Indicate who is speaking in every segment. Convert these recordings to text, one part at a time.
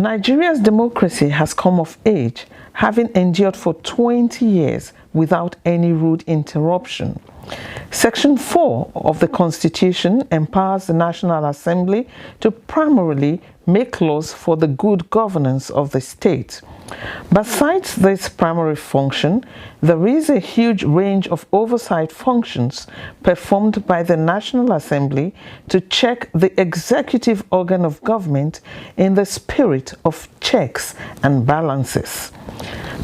Speaker 1: Nigeria's democracy has come of age, having endured for 20 years without any rude interruption. Section 4 of the Constitution empowers the National Assembly to primarily make laws for the good governance of the state. Besides this primary function, there is a huge range of oversight functions performed by the National Assembly to check the executive organ of government in the spirit of checks and balances.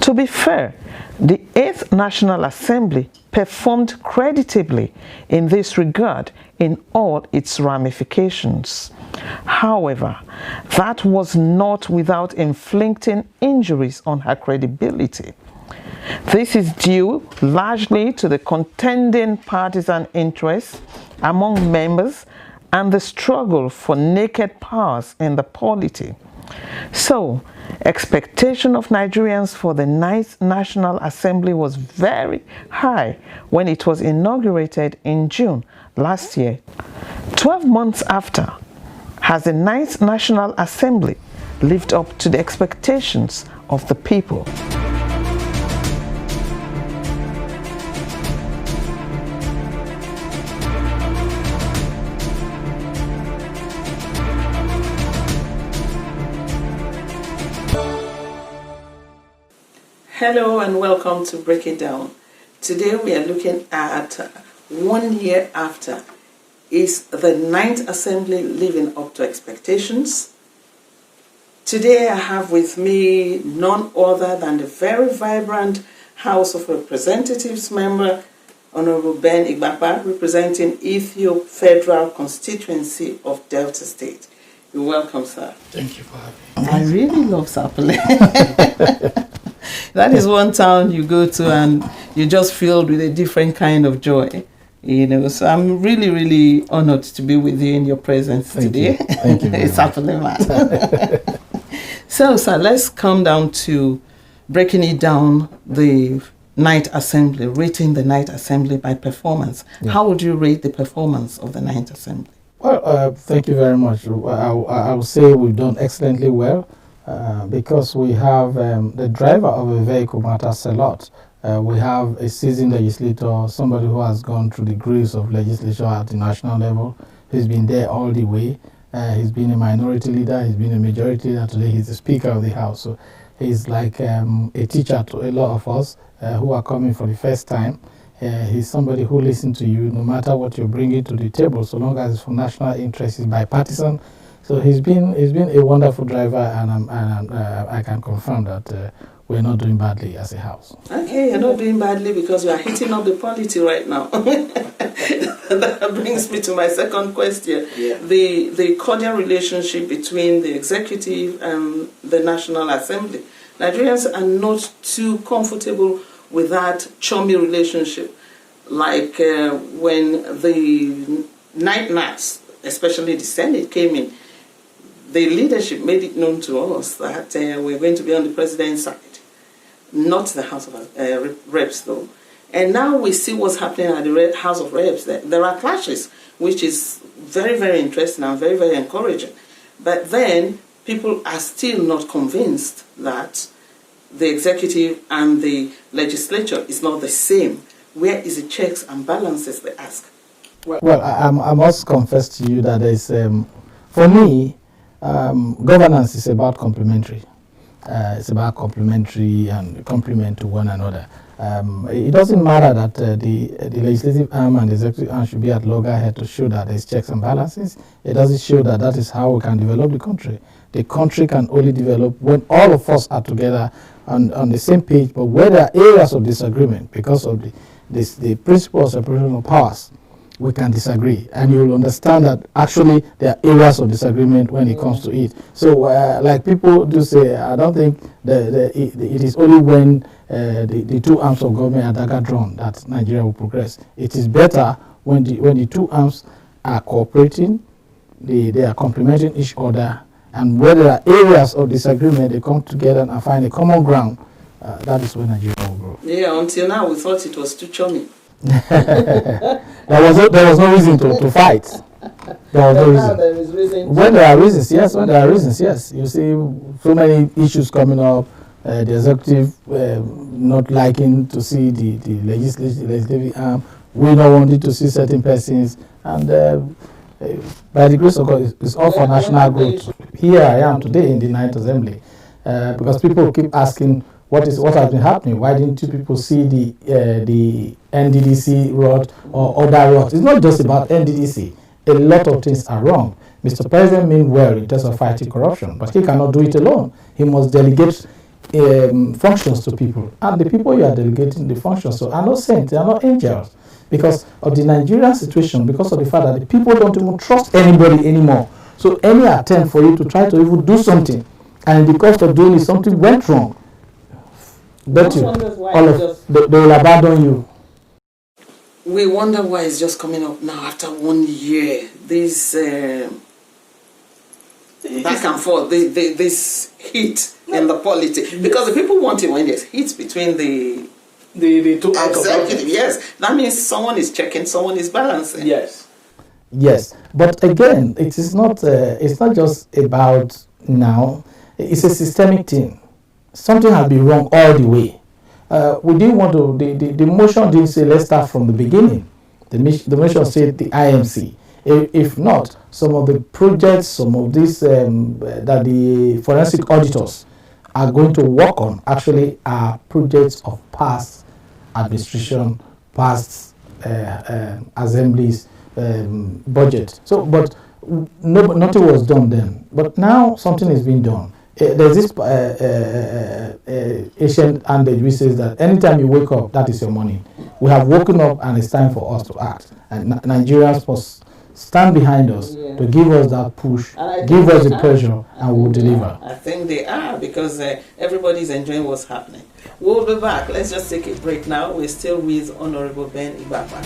Speaker 1: To be fair, the 8th National Assembly performed creditably in this regard in all its ramifications. However, that was not without inflicting injuries on her credibility. This is due largely to the contending partisan interests among members and the struggle for naked powers in the polity. So, expectation of Nigerians for the 9th National Assembly was very high when it was inaugurated in June last year. 12 months after, has the 9th National Assembly lived up to the expectations of the people? Hello and welcome to Break It Down. Today we are looking at 1 year after. Is the 9th Assembly living up to expectations? Today I have with me none other than the very vibrant House of Representatives member, Honorable Ben Igbakpa, representing Ethiope Federal Constituency of Delta State. You're welcome, sir.
Speaker 2: Thank you for having me.
Speaker 1: I really love Sapele. That is one town you go to and you're just filled with a different kind of joy. You know, so I'm really, really honored to be with you in your presence today.
Speaker 2: Thank you.
Speaker 1: It's happening, man. So, sir, let's come down to breaking it down, the 9th Assembly, rating the 9th Assembly by performance. Yeah. How would you rate the performance of the 9th Assembly?
Speaker 2: Well, thank you very much. I would say we've done excellently well because we have the driver of a vehicle matters a lot. We have a seasoned legislator, somebody who has gone through the grades of legislature at the national level. He's been there all the way. He's been a minority leader. He's been a majority leader. Today he's the Speaker of the House. So he's like a teacher to a lot of us who are coming for the first time. He's somebody who listens to you no matter what you're bringing to the table, so long as it's for national interest, he's bipartisan. So he's been a wonderful driver, and I can confirm that we're not doing badly as a house.
Speaker 1: Okay, you're not doing badly because we are hitting up the polity right now. That brings me to my second question. Yeah. The cordial relationship between the executive and the National Assembly. Nigerians are not too comfortable with that chummy relationship. Like when the night mass, especially the Senate, came in, the leadership made it known to us that we're going to be on the president's side. Not the House of Reps, though. And now we see what's happening at the House of Reps. There are clashes, which is very, very interesting and very, very encouraging. But then people are still not convinced that the executive and the legislature is not the same. Where is the checks and balances, they ask?
Speaker 2: Well, I must confess to you that there's, for me, governance is about complementary. It's about complementary and complement to one another. It doesn't matter that the legislative arm and the executive arm should be at loggerhead to show that there's checks and balances. It doesn't show that that is how we can develop the country. The country can only develop when all of us are together on the same page, but where there are areas of disagreement because of the principle of separation of powers, we can disagree, and you will understand that actually there are areas of disagreement when it comes to it. So like people do say, I don't think it is only when the two arms of government are dagger drawn that Nigeria will progress. It is better when the two arms are cooperating, they are complementing each other, and where there are areas of disagreement, they come together and find a common ground. That is when Nigeria will grow.
Speaker 1: Yeah, until now we thought it was too chummy.
Speaker 2: There was no reason to fight. there was no reason.
Speaker 3: There is reason.
Speaker 2: When there are reasons, yes. When there are reasons, yes. You see so many issues coming up. The executive not liking to see the legislative arm. We not wanting to see certain persons. And by the grace of God, it's all for national growth. Here I am today in the Ninth Assembly. Because people keep asking what has been happening. Why didn't you people see the NDDC road or other roads? It's not just about NDDC. A lot of things are wrong. Mr. President means well in terms of fighting corruption, but he cannot do it alone. He must delegate functions to people, and the people you are delegating the functions to are not saints, they are not angels, because of the Nigerian situation, because of the fact that the people don't even trust anybody anymore. So any attempt for you to try to even do something, and in the course of doing it, something went wrong, bet you, they will abandon you.
Speaker 1: We wonder why it's just coming up now after 1 year. This back and forth, this heat in the politics, because the people want it when there's heat between the two executive. Yes, that means someone is checking, someone is balancing.
Speaker 2: Yes, but again, it is not. It's not just about now. It's a systemic thing. Something has been wrong all the way. We didn't want to. The motion didn't say let's start from the beginning. The motion said the IMC. If not, some of the projects, some of these that the forensic auditors are going to work on actually are projects of past administration, past assemblies, budget. So, but nothing was done then. But now something is being done. There's this ancient adage which says that anytime you wake up, that is your morning. We have woken up and it's time for us to act. And Nigerians must stand behind us to give us that push, give us the pressure, and we'll deliver.
Speaker 1: I think they are, because everybody's enjoying what's happening. We'll be back. Let's just take a break now. We're still with Honorable Ben Igbakpa.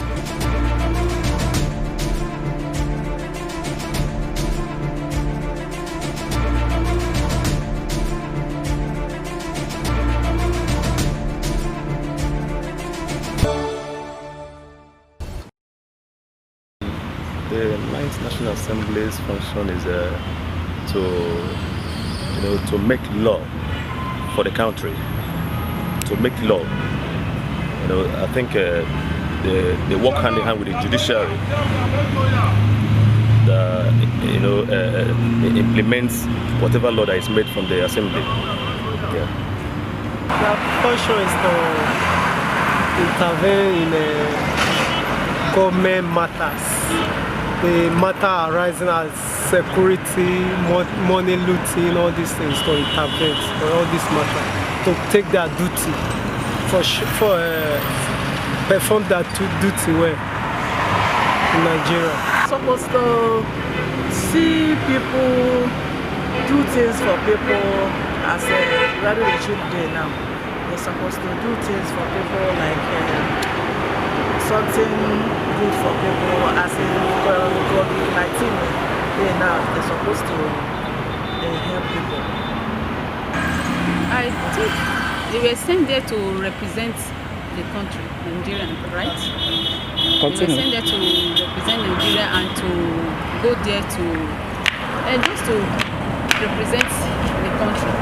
Speaker 4: The Ninth National Assembly's function is to make law for the country, to make law. I think they work hand in hand with the judiciary. It implements whatever law that is made from the assembly.
Speaker 5: The function is to intervene in government matters. The matter arising as security, money looting, all these things, to intervene for all this matter, to take their duty, perform their duty well in Nigeria.
Speaker 6: Supposed to see people do things for people as rather they should do now. They're supposed to do things for people like something good for people as in COVID-19. Now they're supposed to help people.
Speaker 7: I think they were sent there to represent the country, Nigeria, right? Continue. They were sent there to represent Nigeria and to go there to just to represent the country.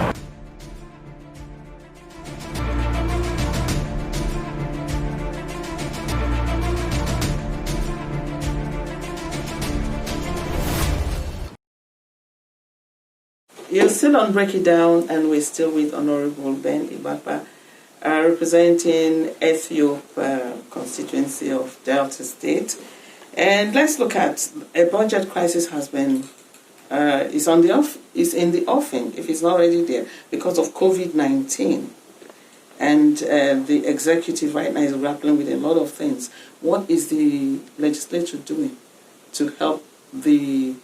Speaker 1: You're still on Break It Down, and we're still with Honorable Ben Igbakpa, representing Ethiope constituency of Delta State. And let's look at a budget crisis has been is in the offing, if it's not already there, because of COVID-19. And the executive right now is grappling with a lot of things. What is the legislature doing to help the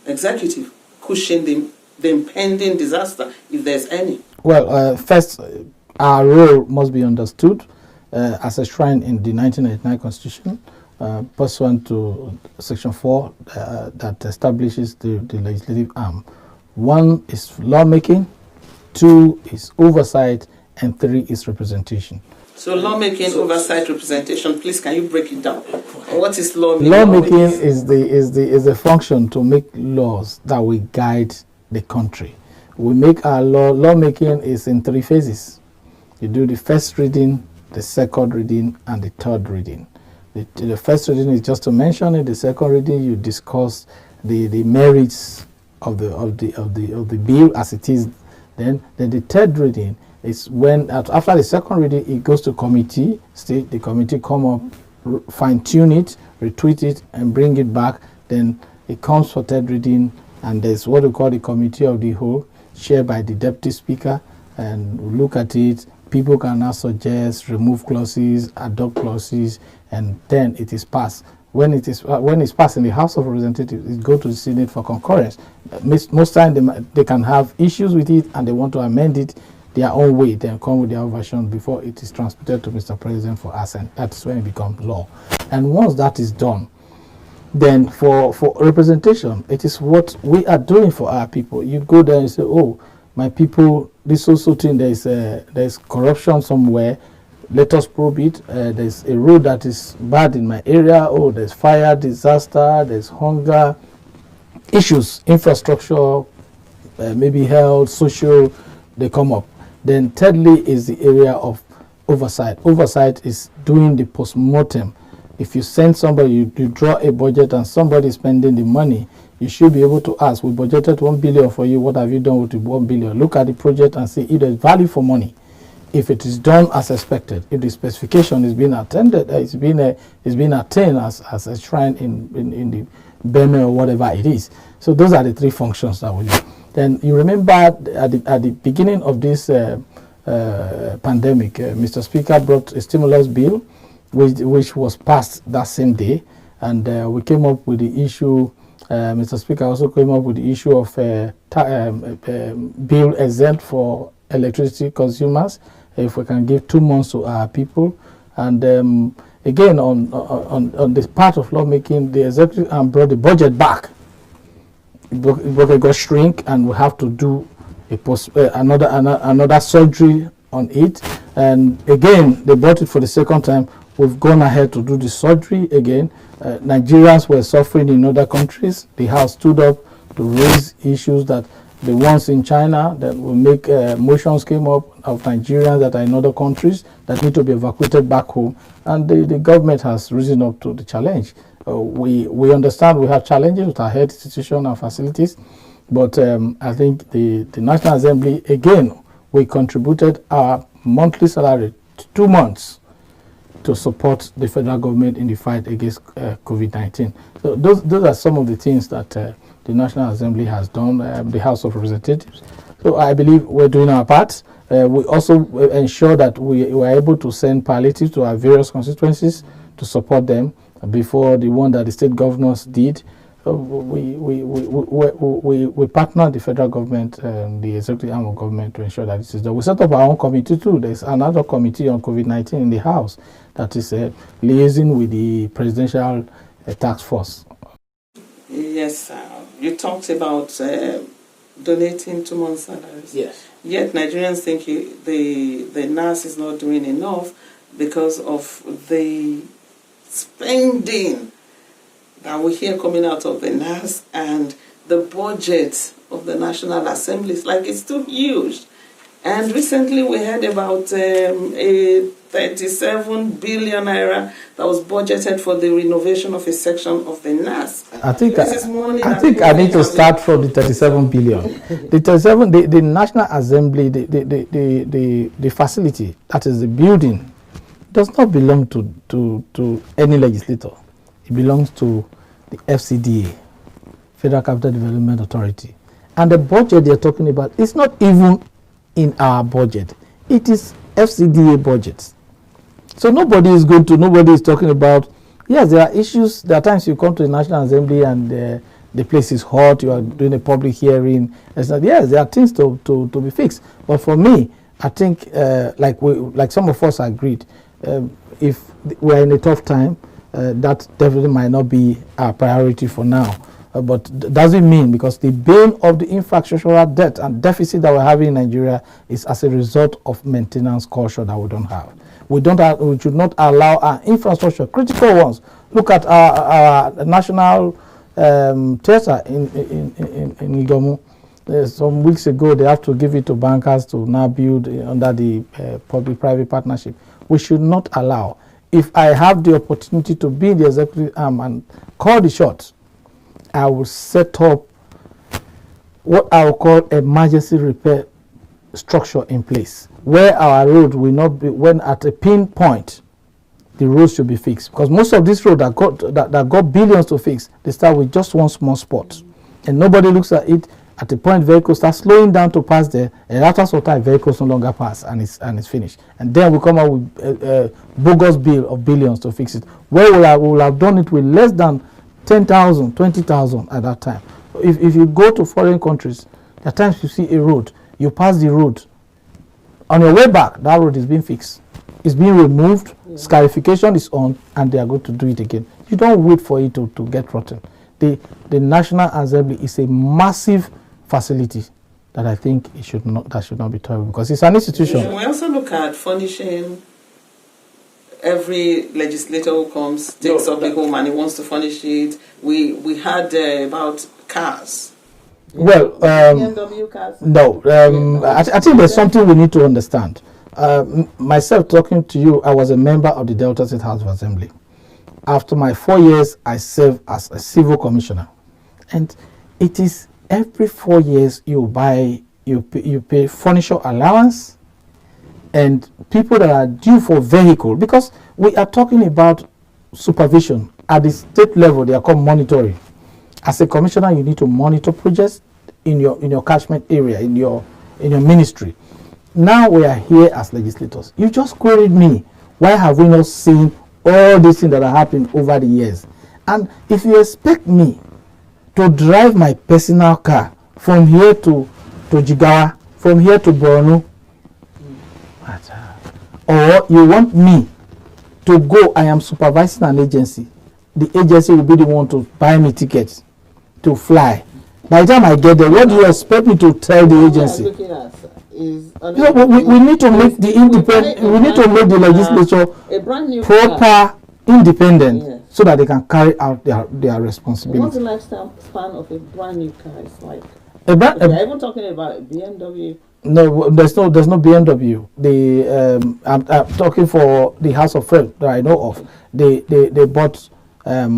Speaker 1: executive cushion the impending disaster, if there's any?
Speaker 2: Well, first, our role must be understood as enshrined in the 1999 Constitution, pursuant to Section 4 that establishes the legislative arm. 1 is lawmaking, 2 is oversight, and 3 is representation.
Speaker 1: So lawmaking, oversight, representation. Please, can you break it down? What is lawmaking?
Speaker 2: Lawmaking is the function to make laws that will guide the country. We make our lawmaking is in 3 phases. You do the first reading, the second reading, and the third reading. The first reading is just to mention it. The second reading, you discuss the merits of the bill as it is. Then the third reading is when after the second reading it goes to committee stage. The committee come up, fine tune it, retweet it, and bring it back. Then it comes for third reading, and there's what we call the committee of the whole, chaired by the deputy speaker, and we look at it. People can now suggest, remove clauses, adopt clauses, and then it is passed. When it's passed in the House of Representatives, it goes to the Senate for concurrence. Most times they can have issues with it and they want to amend it their own way. They come with their own version before it is transmitted to Mr. President for assent. That's when it becomes law. And once that is done, then for representation, it is what we are doing for our people. You go there and say, oh, my people, this also thing, there's corruption somewhere. Let us probe it. There's a road that is bad in my area. Oh, there's fire, disaster, there's hunger, issues, infrastructure, maybe health, social, they come up. Then thirdly is the area of oversight. Oversight is doing the post-mortem. If you send somebody, you draw a budget and somebody is spending the money, you should be able to ask, we budgeted 1 billion for you, what have you done with the 1 billion? Look at the project and see if there's value for money. If it is done as expected, if the specification is being attended, it's being attained as a shrine in the banner or whatever it is. So those are the 3 functions that we do. Then you remember at the beginning of this pandemic, Mr. Speaker brought a stimulus bill, which was passed that same day, and we came up with the issue. Mr. Speaker also came up with the issue of bill exempt for electricity consumers, if we can give 2 months to our people. And again, on this part of lawmaking, the executive arm brought the budget back. It got shrink, and we have to do another surgery on it. And again, they brought it for the second time. We've gone ahead to do the surgery again. Nigerians were suffering in other countries. The House stood up to raise issues that the ones in China that will make motions came up of Nigerians that are in other countries that need to be evacuated back home, and the government has risen up to the challenge. We understand we have challenges with our health institution and facilities, but I think the National Assembly, again, we contributed our monthly salary to 2 months to support the federal government in the fight against COVID-19. So those are some of the things that the National Assembly has done, the House of Representatives. So I believe we're doing our part. We also ensure that we were able to send palliatives to our various constituencies to support them before the one that the state governors did. So we partner the federal government, the executive arm of government, to ensure that this is done. We set up our own committee too. There's another committee on COVID-19 in the House that is liaising with the presidential task force.
Speaker 1: Yes, you talked about donating 2 months' salaries.
Speaker 2: Yes.
Speaker 1: Yet Nigerians think the NAS is not doing enough because of the spending that we hear coming out of the NAS and the budget of the National Assembly. It's like it's too huge. And recently we heard about a 37 billion naira that was budgeted for the renovation of a section of the NAS.
Speaker 2: I think I need to start from the 37 billion. The National Assembly, the facility, that is the building, does not belong to any legislator. It belongs to the FCDA, Federal Capital Development Authority. And the budget they're talking about is not even in our budget. It is FCDA budgets. So nobody is talking about, yes, there are issues. There are times you come to the National Assembly and the place is hot, you are doing a public hearing. Yes, there are things to be fixed. But for me, I think, like some of us agreed, if we're in a tough time, that definitely might not be our priority for now. but doesn't mean, because the bane of the infrastructural debt and deficit that we're having in Nigeria is as a result of maintenance culture that we don't have. We should not allow our infrastructure, critical ones. Look at our national theater in Igomu. Some weeks ago, they have to give it to bankers to now build under the public-private partnership. We should not allow. If I have the opportunity to be in the executive arm and call the shots, I will set up what I will call emergency repair structure in place, where our road will not be, when at a pinpoint, the roads should be fixed. Because most of these roads that got billions to fix, they start with just one small spot. And nobody looks at it. At the point vehicles start slowing down to pass there, and after some time vehicles no longer pass, and it's finished. And then we come up with a bogus bill of billions to fix it. Where we will have done it with less than 10,000, 20,000 at that time. If you go to foreign countries, there are times you see a road, you pass the road. On your way back, that road is being fixed. It's being removed, scarification is on, and they are going to do it again. You don't wait for it to get rotten. The National Assembly is a massive facility that I think should not be tolerable, because it's an institution.
Speaker 3: We also look at furnishing. Every legislator who comes takes up the home and he wants to furnish it. We had about cars.
Speaker 2: Well,
Speaker 3: BMW cars.
Speaker 2: No, I think there's something we need to understand. Myself talking to you, I was a member of the Delta State House of Assembly. After my 4 years, I served as a civil commissioner, and it is every 4 years you pay furniture allowance, and people that are due for vehicle, because we are talking about supervision at the state level. They are called monitoring. As a commissioner, you need to monitor projects in your catchment area, in your ministry. Now we are here as legislators. You just queried me, why have we not seen all these things that are happening over the years? And if you expect me to drive my personal car from here to Jigawa, from here to Borno, or you want me to go, I am supervising an agency. The agency will be the one to buy me tickets to fly. By the time I get there, what do you expect me to tell the agency? We need to make the independent. We need to make the legislature proper, independent, so that they can carry out their responsibility.
Speaker 3: What's the lifespan of a brand new car? It's like. We're even talking about BMW.
Speaker 2: No, there's no BMW. I'm talking for the House of Friends that I know of. They bought a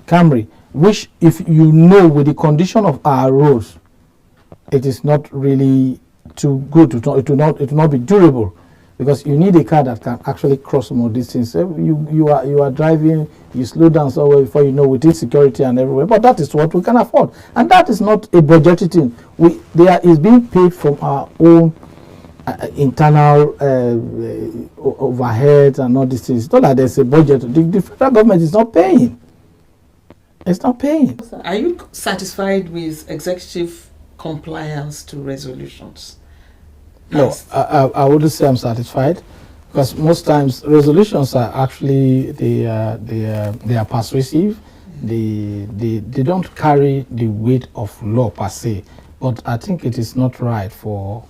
Speaker 2: Camry, which, if you know, with the condition of our roads, it is not really too good. It will not be durable, because you need a car that can actually cross more distance. You are driving, you slow down somewhere before you know, with insecurity and everywhere. But that is what we can afford, and that is not a budgeted thing. Is being paid from our own internal overheads and all these things. It's not like there's a budget. The federal government is not paying. It's not paying.
Speaker 3: Are you satisfied with executive compliance to resolutions?
Speaker 2: No, I wouldn't say I'm satisfied, because most times resolutions are actually they are persuasive. They don't carry the weight of law per se. But I think it is not right for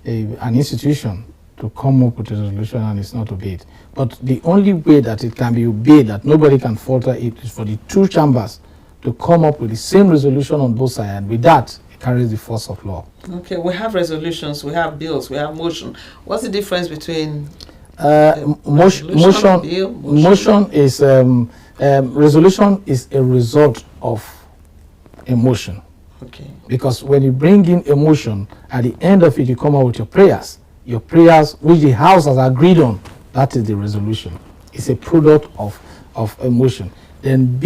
Speaker 2: an institution to come up with a resolution and it's not obeyed. But the only way that it can be obeyed, that nobody can falter it, is for the two chambers to come up with the same resolution on both sides. And with that, it carries the force of law. Okay,
Speaker 3: we have resolutions, we have bills, we have motion. What's the difference between
Speaker 2: motion is resolution is a result of emotion.
Speaker 3: Okay.
Speaker 2: Because when you bring in emotion, at the end of it, you come out with your prayers which the House has agreed on. That is the resolution. It's a product of emotion. Then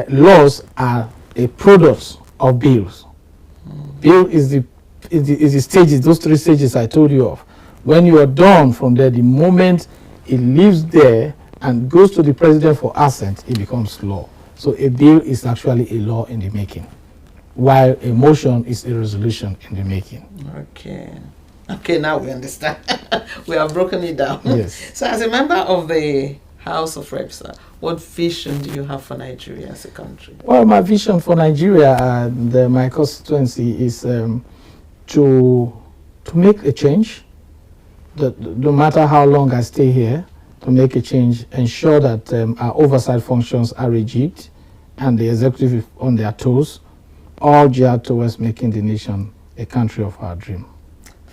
Speaker 2: laws are a product of bills. Bill is the stages, those three stages I told you of. When you are done from there, the moment it leaves there and goes to the president for assent, it becomes law. So a bill is actually a law in the making, while a motion is a resolution in the making.
Speaker 3: Okay, now we understand. We have broken it down.
Speaker 2: Yes.
Speaker 3: So as a member of the House of Reps, sir, what vision do you have for Nigeria as a country?
Speaker 2: Well, my vision for Nigeria and my constituency is to make a change. No matter how long I stay here, to make a change, ensure that our oversight functions are rejigged and the executive is on their toes, all geared towards making the nation a country of our dream.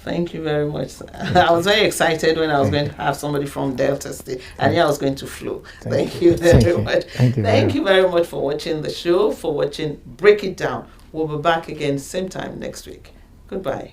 Speaker 3: Thank you very much, sir. I was very excited when I was going to have somebody from Delta State. I knew I was going to flow. Thank you very much. Thank you very much for watching the show, for watching Break It Down. We'll be back again same time next week. Goodbye.